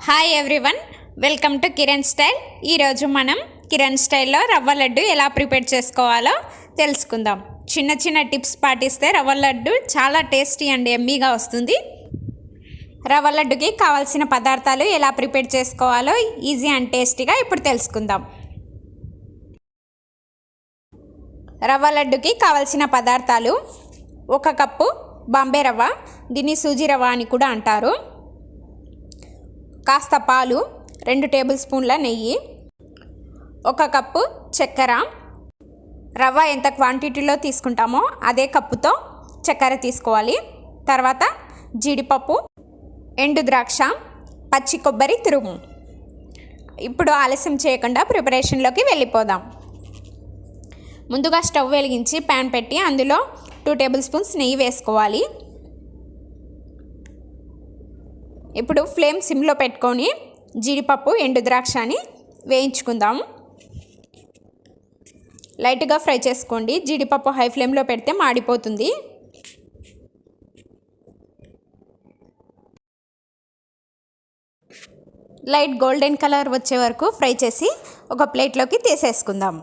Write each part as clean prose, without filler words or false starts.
Hi everyone, welcome to Kiran style. ఈరోజు మనం కిరణ్ స్టైల్లో రవ్వ లడ్డు ఎలా ప్రిపేర్ చేసుకోవాలో తెలుసుకుందాం. చిన్న చిన్న టిప్స్ పాటిస్తే రవ్వ లడ్డు చాలా టేస్టీ అండ్ ఎమ్మీగా వస్తుంది. రవ్వ లడ్డుకి కావాల్సిన పదార్థాలు ఎలా ప్రిపేర్ చేసుకోవాలో ఈజీ అండ్ టేస్టీగా ఇప్పుడు తెలుసుకుందాం. రవ్వ లడ్డుకి కావాల్సిన పదార్థాలు: 1 కప్పు బాంబే రవ్వ, దీన్ని సూజీ రవ్వ అని కూడా అంటారు, కాస్త పాలు, 2 టేబుల్ స్పూన్ల నెయ్యి, 1 కప్పు చక్కెర. రవ్వ ఎంత క్వాంటిటీలో తీసుకుంటామో అదే కప్పుతో చక్కెర తీసుకోవాలి. తర్వాత జీడిపప్పు, ఎండు ద్రాక్ష, పచ్చి కొబ్బరి తురుము. ఇప్పుడు ఆలస్యం చేయకుండా ప్రిపరేషన్లోకి వెళ్ళిపోదాం. ముందుగా స్టవ్ వెలిగించి ప్యాన్ పెట్టి అందులో 2 టేబుల్ స్పూన్స్ నెయ్యి వేసుకోవాలి. ఇప్పుడు ఫ్లేమ్ సిమ్లో పెట్టుకొని జీడిపప్పు, ఎండు ద్రాక్షని వేయించుకుందాము. లైట్గా ఫ్రై చేసుకోండి. జీడిపప్పు హై ఫ్లేమ్లో పెడితే మాడిపోతుంది. లైట్ గోల్డెన్ కలర్ వచ్చే వరకు ఫ్రై చేసి ఒక ప్లేట్లోకి తీసేసుకుందాం.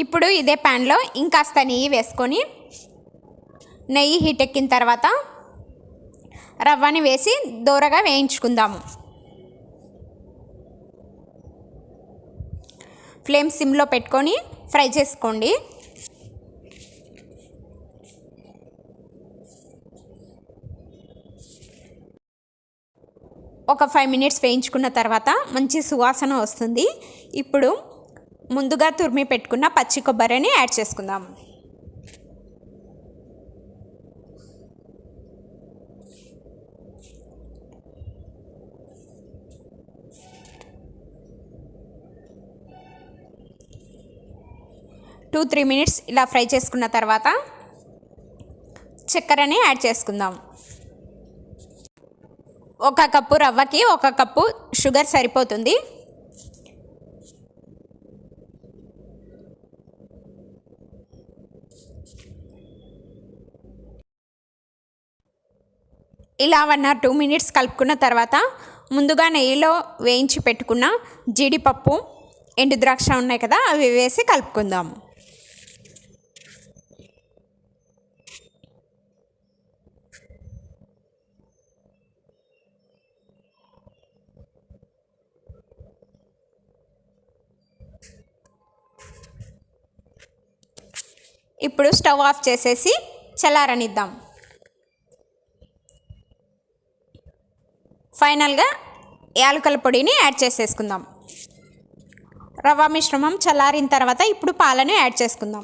ఇప్పుడు ఇదే ప్యాన్లో ఇంకాస్త నెయ్యి వేసుకొని, నెయ్యి హీట్ ఎక్కిన తర్వాత రవ్వని వేసి దోరగా వేయించుకుందాము. ఫ్లేమ్ సిమ్లో పెట్టుకొని ఫ్రై చేసుకోండి. ఒక 5 మినిట్స్ వేయించుకున్న తర్వాత మంచి సువాసన వస్తుంది. ఇప్పుడు ముందుగా తురిమి పెట్టుకున్న పచ్చి కొబ్బరిని యాడ్ చేసుకుందాం. టూ 3 మినిట్స్ ఇలా ఫ్రై చేసుకున్న తర్వాత చక్కెరని యాడ్ చేసుకుందాం. 1 కప్పు రవ్వకి 1 కప్పు షుగర్ సరిపోతుంది. ఇలా 1 or 2 మినిట్స్ కలుపుకున్న తర్వాత ముందుగా నెయ్యిలో వేయించి పెట్టుకున్న జీడిపప్పు, ఎండు ద్రాక్ష ఉన్నాయి కదా, అవి వేసి కలుపుకుందాం. ఇప్పుడు స్టవ్ ఆఫ్ చేసేసి చల్లారనిద్దాం. ఫైనల్గా యాలకుల పొడిని యాడ్ చేసేసుకుందాం. రవ్వ మిశ్రమం చల్లారిన తర్వాత ఇప్పుడు పాలను యాడ్ చేసుకుందాం.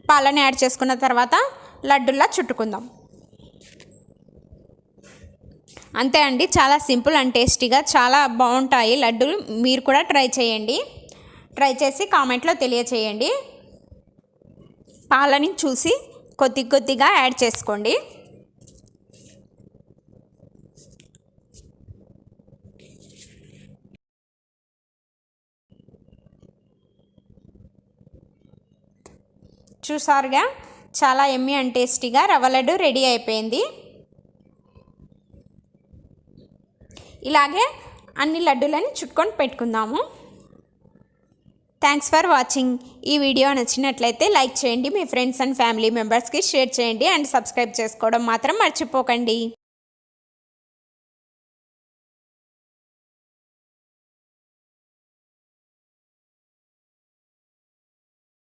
పాలను యాడ్ చేసుకున్న తర్వాత లడ్డులా చుట్టుకుందాం. అంతే అండి, చాలా సింపుల్ అండ్ టేస్టీగా చాలా బాగుంటాయి లడ్డూలు. మీరు కూడా ట్రై చేయండి. ట్రై చేసి కామెంట్లో తెలియచేయండి. పాలని చూసి కొద్ది కొద్దిగా యాడ్ చేసుకోండి. చూసారుగా, చాలా యమ్మీ అండ్ టేస్టీగా రవ్వ లడ్డు రెడీ అయిపోయింది. ఇలాగే అన్ని లడ్డూలని చుట్టుకొని పెట్టుకుందాము. Thanks for watching. ఈ వీడియో నచ్చినట్లయితే లైక్ చేయండి, మీ ఫ్రెండ్స్ అండ్ ఫ్యామిలీ మెంబర్స్కి షేర్ చేయండి అండ్ సబ్స్క్రైబ్ చేసుకోవడం మాత్రం మర్చిపోకండి.